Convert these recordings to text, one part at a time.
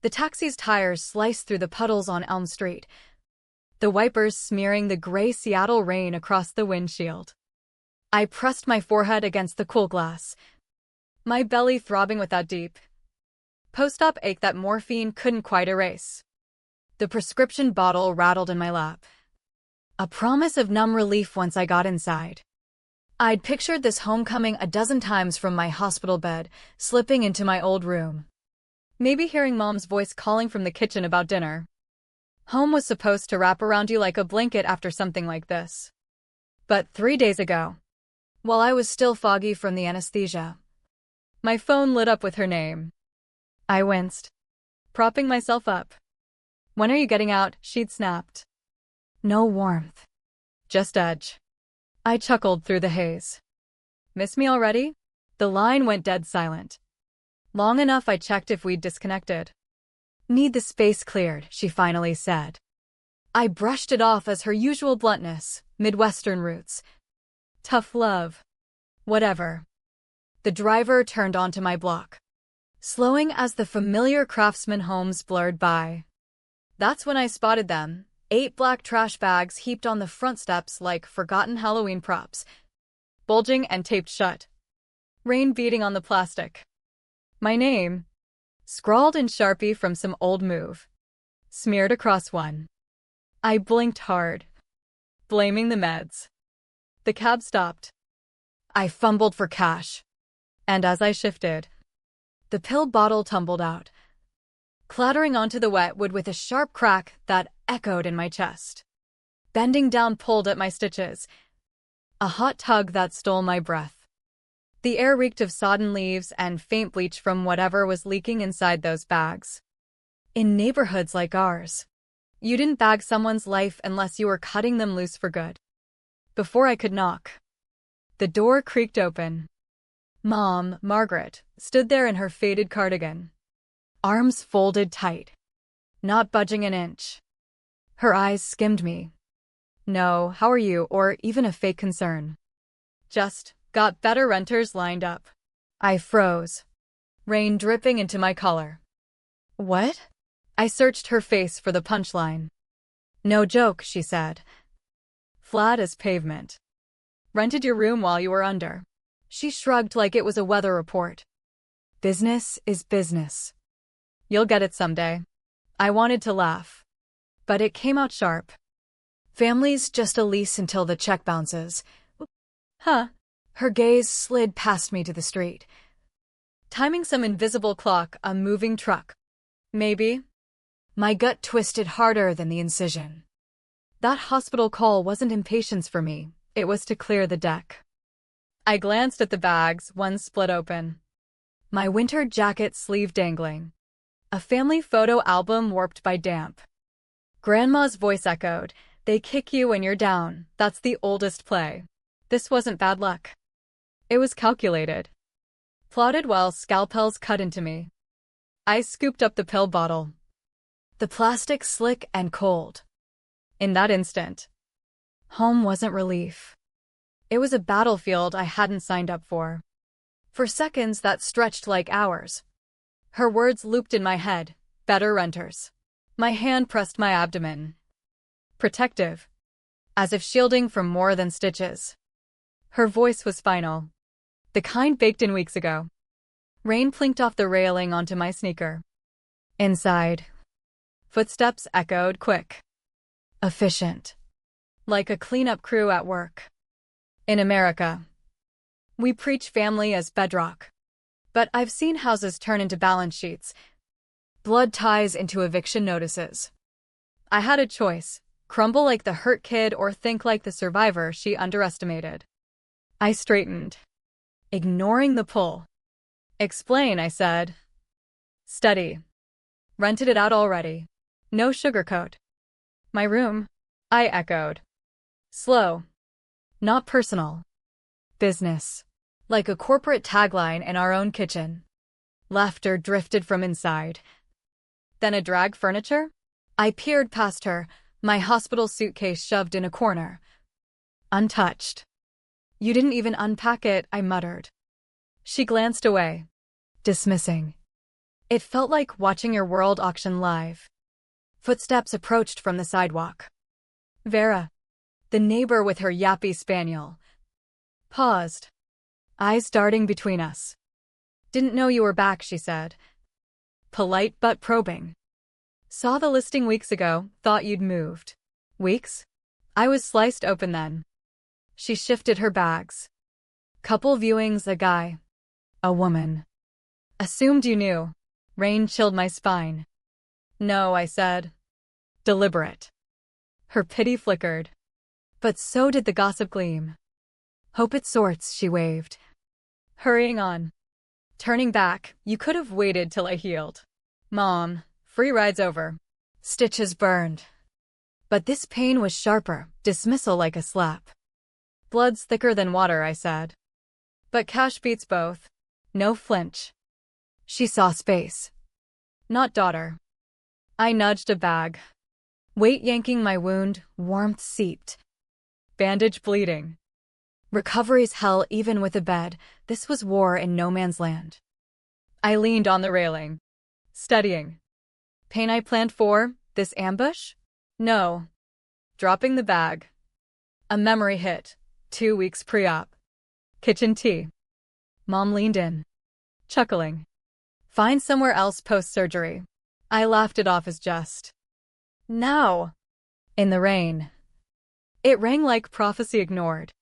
The taxi's tires sliced through the puddles on Elm Street, the wipers smearing the gray Seattle rain across the windshield. I pressed my forehead against the cool glass, my belly throbbing with that deep, post-op ache that morphine couldn't quite erase. The prescription bottle rattled in my lap, a promise of numb relief once I got inside. I'd pictured this homecoming a dozen times from my hospital bed, slipping into my old room. Maybe hearing Mom's voice calling from the kitchen about dinner. Home was supposed to wrap around you like a blanket after something like this. But 3 days ago, while I was still foggy from the anesthesia, my phone lit up with her name. I winced, propping myself up. "When are you getting out?" she'd snapped. No warmth, just edge. I chuckled through the haze. "Miss me already?" The line went dead silent. Long enough I checked if we'd disconnected. "Need the space cleared," she finally said. I brushed it off as her usual bluntness, Midwestern roots. Tough love. Whatever. The driver turned onto my block, slowing as the familiar Craftsman homes blurred by. That's when I spotted them, 8 black trash bags heaped on the front steps like forgotten Halloween props, bulging and taped shut. Rain beating on the plastic. My name, scrawled in Sharpie from some old move, smeared across one. I blinked hard, blaming the meds. The cab stopped. I fumbled for cash, and as I shifted, the pill bottle tumbled out, clattering onto the wet wood with a sharp crack that echoed in my chest. Bending down pulled at my stitches, a hot tug that stole my breath. The air reeked of sodden leaves and faint bleach from whatever was leaking inside those bags. In neighborhoods like ours, you didn't bag someone's life unless you were cutting them loose for good. Before I could knock, the door creaked open. Mom, Margaret, stood there in her faded cardigan, arms folded tight, not budging an inch. Her eyes skimmed me. No, how are you, or even a fake concern. Just, got better renters lined up. I froze, rain dripping into my collar. What? I searched her face for the punchline. No joke, she said. Flat as pavement. Rented your room while you were under. She shrugged like it was a weather report. Business is business. You'll get it someday. I wanted to laugh, but it came out sharp. Family's just a lease until the check bounces. Huh? Her gaze slid past me to the street. Timing some invisible clock, a moving truck. Maybe. My gut twisted harder than the incision. That hospital call wasn't impatience for me, it was to clear the deck. I glanced at the bags, one split open. My winter jacket sleeve dangling. A family photo album warped by damp. Grandma's voice echoed, "They kick you when you're down, that's the oldest play." This wasn't bad luck. It was calculated. Plotted while scalpels cut into me. I scooped up the pill bottle. The plastic slick and cold. In that instant, home wasn't relief. It was a battlefield I hadn't signed up for. For seconds that stretched like hours. Her words looped in my head, better renters. My hand pressed my abdomen. Protective. As if shielding from more than stitches. Her voice was final. The kind baked in weeks ago. Rain plinked off the railing onto my sneaker. Inside. Footsteps echoed quick. Efficient. Like a cleanup crew at work. In America, we preach family as bedrock. But I've seen houses turn into balance sheets. Blood ties into eviction notices. I had a choice, crumble like the hurt kid or think like the survivor she underestimated. I straightened, ignoring the pull. Explain, I said. Steady. Rented it out already. No sugarcoat. My room, I echoed. Slow. Not personal. Business. Like a corporate tagline in our own kitchen. Laughter drifted from inside. Then a drag furniture? I peered past her, my hospital suitcase shoved in a corner. Untouched. You didn't even unpack it, I muttered. She glanced away. Dismissing. It felt like watching your world auction live. Footsteps approached from the sidewalk. Vera, the neighbor with her yappy spaniel, paused, eyes darting between us. Didn't know you were back, she said. Polite but probing. Saw the listing weeks ago, thought you'd moved. Weeks? I was sliced open then. She shifted her bags. Couple viewings, a guy. A woman. Assumed you knew. Rain chilled my spine. No, I said. Deliberate. Her pity flickered. But so did the gossip gleam. Hope it sorts, she waved. Hurrying on. Turning back, you could have waited till I healed. Mom, free ride's over. Stitches burned. But this pain was sharper, dismissal like a slap. Blood's thicker than water, I said. But cash beats both. No flinch. She saw space. Not daughter. I nudged a bag. Weight yanking my wound, warmth seeped. Bandage bleeding. Recovery's hell even with a bed, this was war in no man's land. I leaned on the railing. Studying. Pain I planned for, this ambush? No. Dropping the bag. A memory hit, 2 weeks pre-op. Kitchen tea. Mom leaned in. Chuckling. Find somewhere else post-surgery. I laughed it off as jest. Now. In the rain. It rang like prophecy ignored.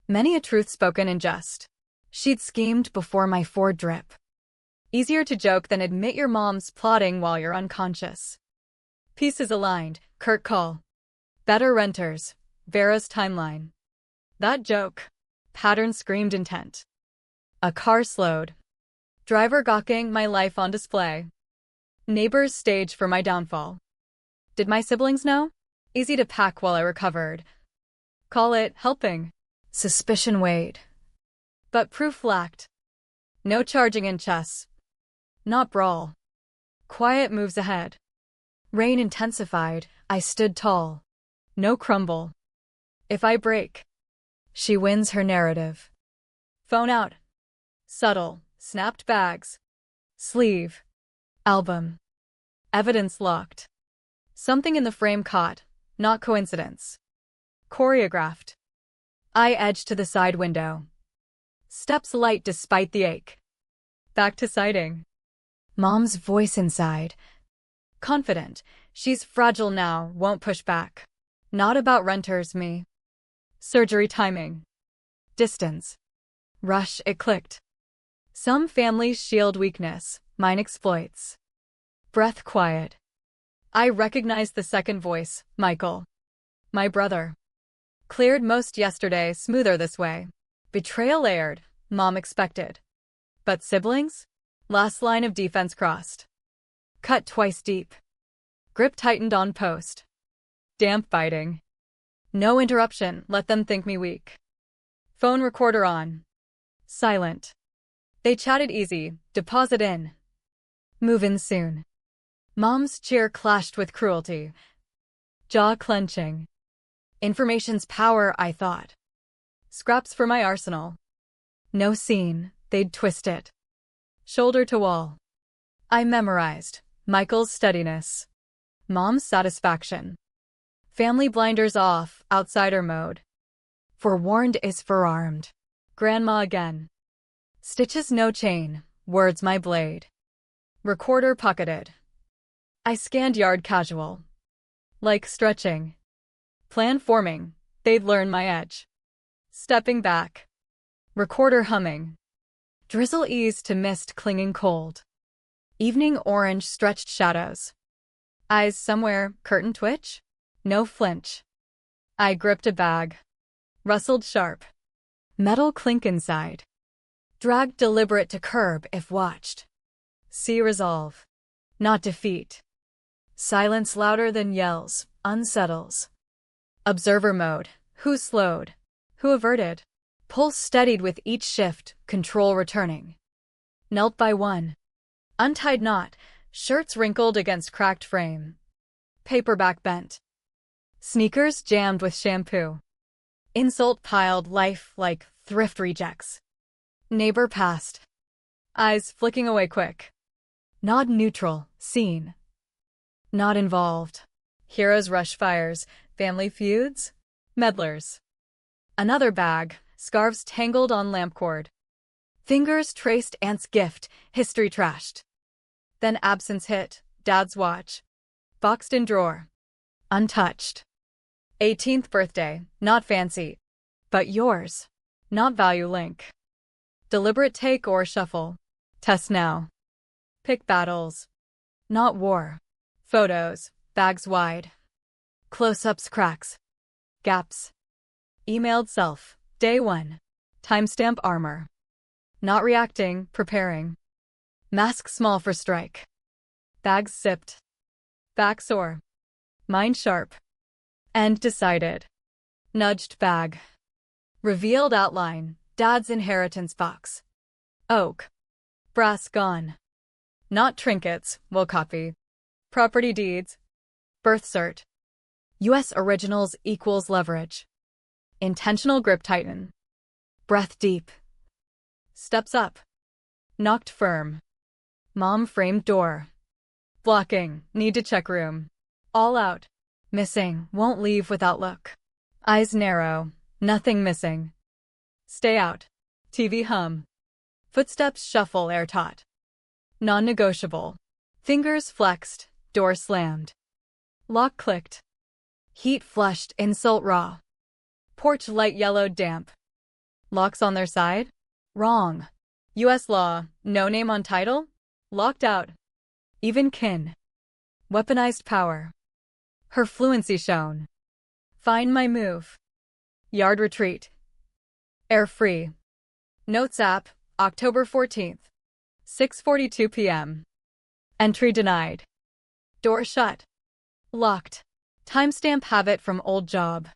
Many a truth spoken in jest. She'd schemed before my Ford drip. Easier to joke than admit your mom's plotting while you're unconscious. Pieces aligned, curt call. Better renters, Vera's timeline. That joke. Pattern screamed intent. A car slowed. Driver gawking, my life on display. Neighbors stage for my downfall. Did my siblings know? Easy to pack while I recovered. Call it helping. Suspicion weighed. But proof lacked. No charging in chess. Not brawl. Quiet moves ahead. Rain intensified, I stood tall. No crumble. If I break, she wins her narrative. Phone out. Subtle, snapped bags. Sleeve. Album. Evidence locked. Something in the frame caught, not coincidence. Choreographed. I edged to the side window. Steps light despite the ache. Back to sighting. Mom's voice inside. Confident, she's fragile now, won't push back. Not about renters, me. Surgery timing. Distance. Rush, it clicked. Some families shield weakness, mine exploits. Breath quiet. I recognized the second voice, Michael. My brother. Cleared most yesterday, smoother this way. Betrayal aired, Mom expected. But siblings? Last line of defense crossed. Cut twice deep. Grip tightened on post. Damp biting. No interruption, let them think me weak. Phone recorder on. Silent. They chatted easy, deposit in. Move in soon. Mom's cheer clashed with cruelty. Jaw clenching. Information's power, I thought. Scraps for my arsenal. No scene, they'd twist it. Shoulder to wall. I memorized. Michael's steadiness. Mom's satisfaction. Family blinders off, outsider mode. Forewarned is forearmed. Grandma again. Stitches no chain, words my blade. Recorder pocketed. I scanned yard casual. Like stretching. Plan forming, they'd learn my edge. Stepping back. Recorder humming. Drizzle eased to mist clinging cold. Evening orange stretched shadows. Eyes somewhere, curtain twitch? No flinch. I gripped a bag. Rustled sharp. Metal clink inside. Dragged deliberate to curb if watched. See resolve. Not defeat. Silence louder than yells, unsettles. Observer mode. Who slowed? Who averted? Pulse steadied with each shift, control returning. Knelt by one. Untied knot, shirts wrinkled against cracked frame. Paperback bent. Sneakers jammed with shampoo. Insult piled life like thrift rejects. Neighbor passed. Eyes flicking away quick. Not neutral, seen. Not involved. Heroes rush fires, family feuds, meddlers. Another bag, scarves tangled on lamp cord. Fingers traced aunt's gift, history trashed. Then absence hit, dad's watch. Boxed in drawer. Untouched. 18th birthday, not fancy. But yours. Not value link. Deliberate take or shuffle. Test now. Pick battles. Not war. Photos, bags wide. Close-ups cracks. Gaps. Emailed self, day 1. Timestamp armor. Not reacting, preparing. Mask small for strike. Bags sipped. Back sore. Mind sharp. End decided. Nudged bag. Revealed outline, dad's inheritance box. Oak. Brass gone. Not trinkets, will copy. Property deeds. Birth cert. US originals equals leverage. Intentional grip tighten. Breath deep. Steps up. Knocked firm. Mom framed door. Blocking, need to check room. All out. Missing, won't leave without look. Eyes narrow, nothing missing. Stay out. TV hum. Footsteps shuffle air taut. Non-negotiable. Fingers flexed, door slammed. Lock clicked. Heat flushed, insult raw. Porch light yellowed damp. Locks on their side? Wrong. US law, no name on title? Locked out. Even kin. Weaponized power. Her fluency shown. Find my move. Yard retreat. Air free. Notes app, October 14th. 6:42 p.m. Entry denied. Door shut. Locked. Timestamp have it from old job.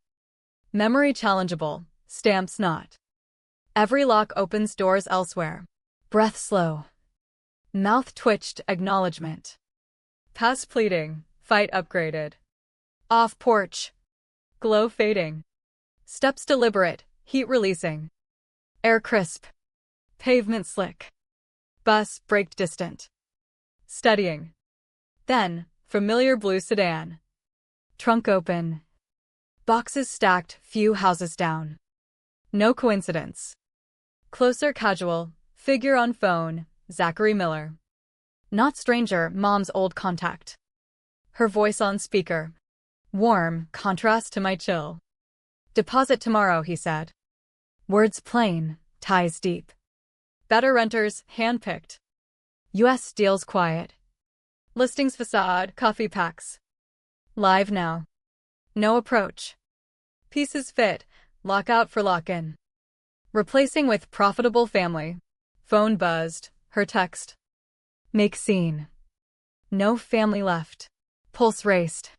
Memory challengeable, stamps not. Every lock opens doors elsewhere. Breath slow. Mouth twitched, acknowledgement. Pass pleading, fight upgraded. Off porch. Glow fading. Steps deliberate, heat releasing. Air crisp. Pavement slick. Bus braked distant. Studying. Then, familiar blue sedan. Trunk open. Boxes stacked, few houses down. No coincidence. Closer casual, figure on phone, Zachary Miller. Not stranger, mom's old contact. Her voice on speaker. Warm, contrast to my chill. Deposit tomorrow, he said. Words plain, ties deep. Better renters, handpicked. US deals quiet. Listings facade, coffee packs. Live now. No approach. Pieces fit, lockout for lock-in. Replacing with profitable family. Phone buzzed, her text. Make scene. No family left. Pulse raced.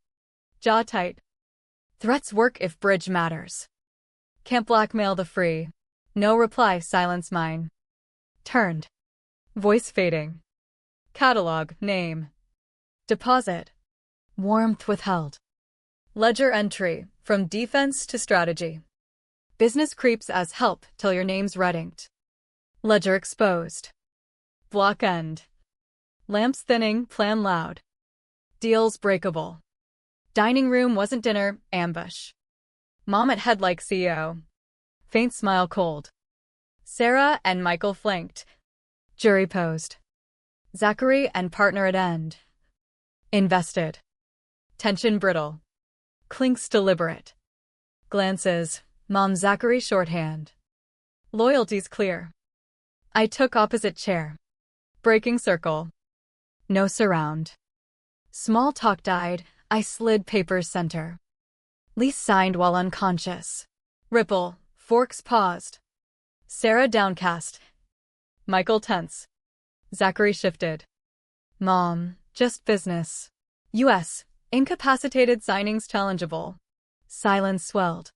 Jaw tight. Threats work if bridge matters. Can't blackmail the free. No reply, silence mine. Turned. Voice fading. Catalog, name. Deposit. Warmth withheld. Ledger entry, from defense to strategy. Business creeps as help till your name's red inked. Ledger exposed. Block end. Lamps thinning, plan loud. Deals breakable. Dining room wasn't dinner, ambush. Mom at head like CEO. Faint smile cold. Sarah and Michael flanked. Jury posed. Zachary and partner at end. Invested. Tension brittle. Clinks deliberate. Glances, Mom Zachary shorthand. Loyalties clear. I took opposite chair. Breaking circle. No surround. Small talk died, I slid papers center. Lease signed while unconscious. Ripple, forks paused. Sarah downcast. Michael tense. Zachary shifted. Mom, just business. US, incapacitated signings challengeable. Silence swelled.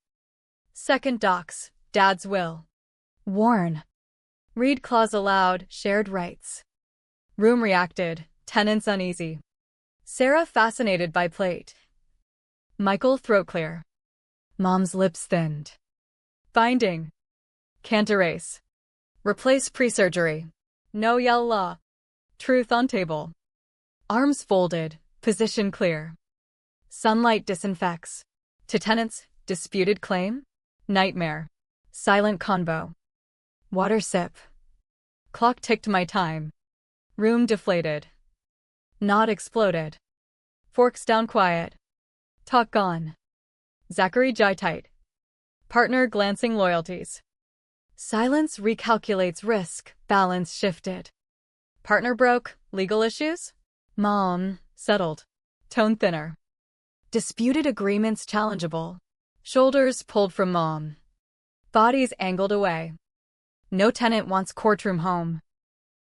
Second docs, dad's will. Warn. Read clause aloud, shared rights. Room reacted, tenants uneasy. Sarah fascinated by plate. Michael throat clear. Mom's lips thinned. Binding. Can't erase. Replace pre-surgery. No yell law. Truth on table. Arms folded, position clear. Sunlight disinfects. To tenants, disputed claim? Nightmare. Silent convo. Water sip. Clock ticked my time. Room deflated. Nod exploded. Forks down quiet. Talk gone. Zachary jaw tight. Partner glancing loyalties. Silence recalculates risk, balance shifted. Partner broke, legal issues? Mom, settled. Tone thinner. Disputed agreements challengeable. Shoulders pulled from mom. Bodies angled away. No tenant wants courtroom home.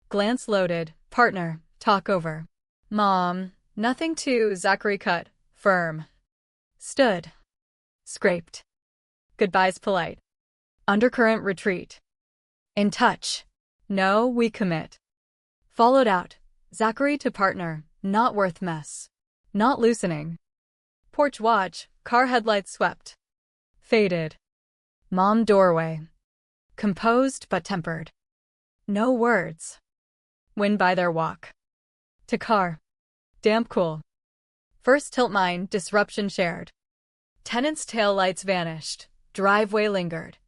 Glance loaded, partner, talk over. Mom, nothing to Zachary cut, firm. Stood. Scraped. Goodbyes polite. Undercurrent retreat. In touch. No, we commit. Followed out. Zachary to partner, not worth mess. Not loosening. Porch watch, car headlights swept. Faded. Mom doorway. Composed but tempered. No words. Wind by their walk. To car. Damp cool. First tilt mine, disruption shared. Tenant's taillights vanished. Driveway lingered.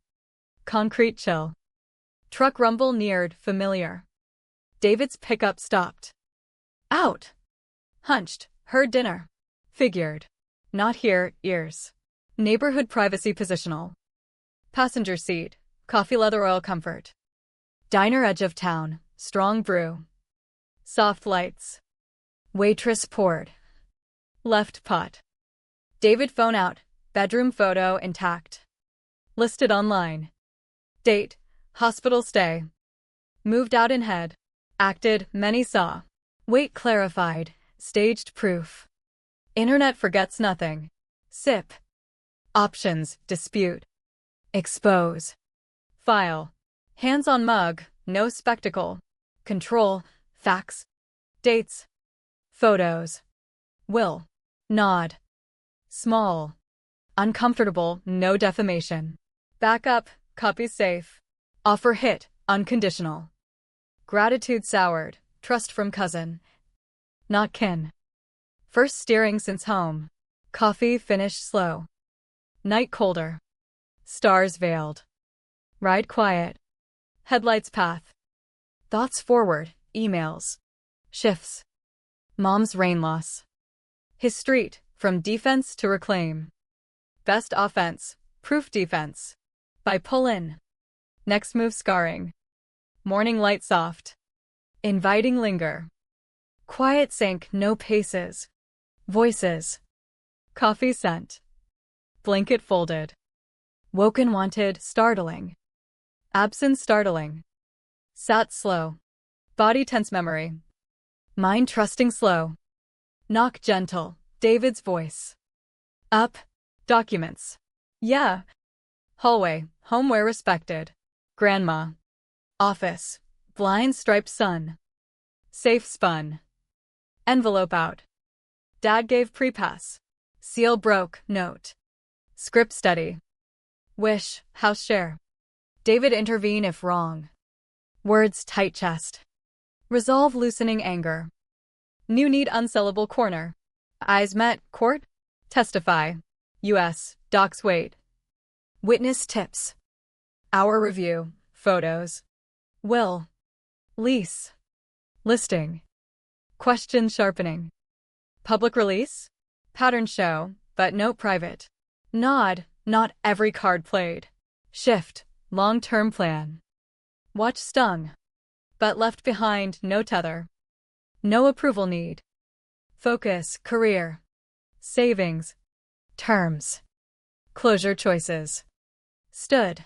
Concrete chill. Truck rumble neared, familiar. David's pickup stopped. Out. Hunched, heard dinner. Figured. Not here, ears. Neighborhood privacy positional. Passenger seat, coffee leather oil comfort. Diner edge of town, strong brew. Soft lights. Waitress poured. Left pot. David phone out, bedroom photo intact. Listed online. Date, hospital stay. Moved out in head. Acted, many saw. Weight clarified, staged proof. Internet forgets nothing. Sip. Options, dispute. Expose. File. Hands on mug, no spectacle. Control, facts. Dates. Photos. Will. Nod. Small. Uncomfortable, no defamation. Backup, copy safe. Offer hit, unconditional. Gratitude soured, trust from cousin. Not kin. First steering since home. Coffee finished slow. Night colder. Stars veiled. Ride quiet. Headlights path. Thoughts forward, emails. Shifts. Mom's rain loss. His street, from defense to reclaim. Best offense, proof defense. By pull in. Next move scarring. Morning light soft. Inviting linger. Quiet sank, no paces. Voices. Coffee scent. Blanket folded. Woken wanted, startling. Absence startling. Sat slow. Body tense memory. Mind trusting slow. Knock gentle, David's voice. Up. Documents. Yeah. Hallway, home where respected. Grandma. Office. Blind striped sun. Safe spun. Envelope out. Dad gave pre-pass. Seal broke, note. Script study. Wish, house share. David intervene if wrong. Words tight chest. Resolve loosening anger. New need unsellable corner. Eyes met, court. Testify. U.S. Docs wait. Witness tips. Hour review. Photos. Will. Lease. Listing. Question sharpening. Public release? Pattern show, but note private. Nod, not every card played. Shift, long-term plan. Watch stung. But left behind, no tether. No approval need. Focus, career. Savings. Terms. Closure choices. Stood.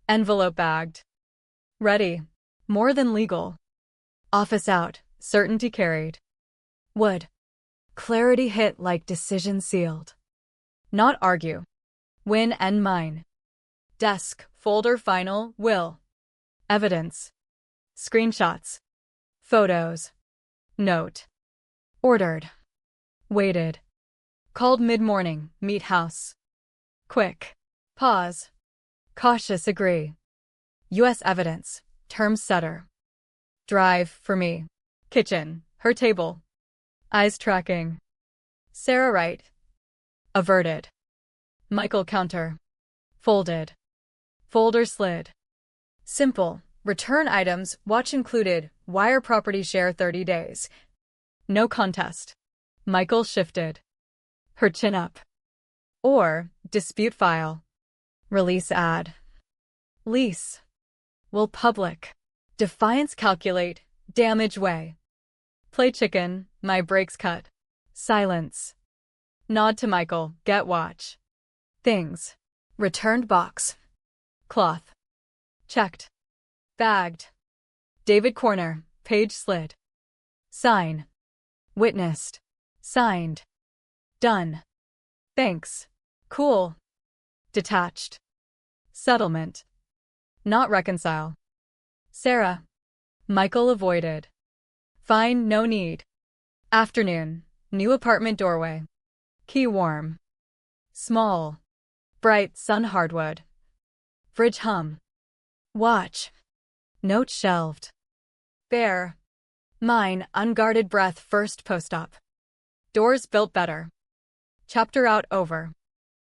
Envelope bagged. Ready. More than legal. Office out, certainty carried. Would. Clarity hit like decision sealed. Not argue. Win and mine. Desk, folder final, will. Evidence. Screenshots. Photos. Note. Ordered. Waited. Called mid-morning, meet house. Quick. Pause. Cautious agree. U.S. evidence, term setter. Drive, for me. Kitchen, her table. Eyes tracking. Sarah right. Averted. Michael counter. Folded. Folder slid. Simple. Return items. Watch included. Wire property share 30 days. No contest. Michael shifted. Her chin up. Or, dispute file. Release ad. Lease. Will public. Defiance calculate. Damage weigh. Play chicken. My brakes cut. Silence. Nod to Michael. Get watch. Things. Returned box. Cloth. Checked. Bagged. David corner. Page slid. Sign. Witnessed. Signed. Done. Thanks. Cool. Detached. Settlement. Not reconcile. Sarah. Michael avoided. Fine, no need. Afternoon. New apartment doorway. Key warm. Small. Bright sun hardwood. Fridge hum. Watch. Note shelved. Bear. Mine, unguarded breath first post-op. Doors built better. Chapter out over.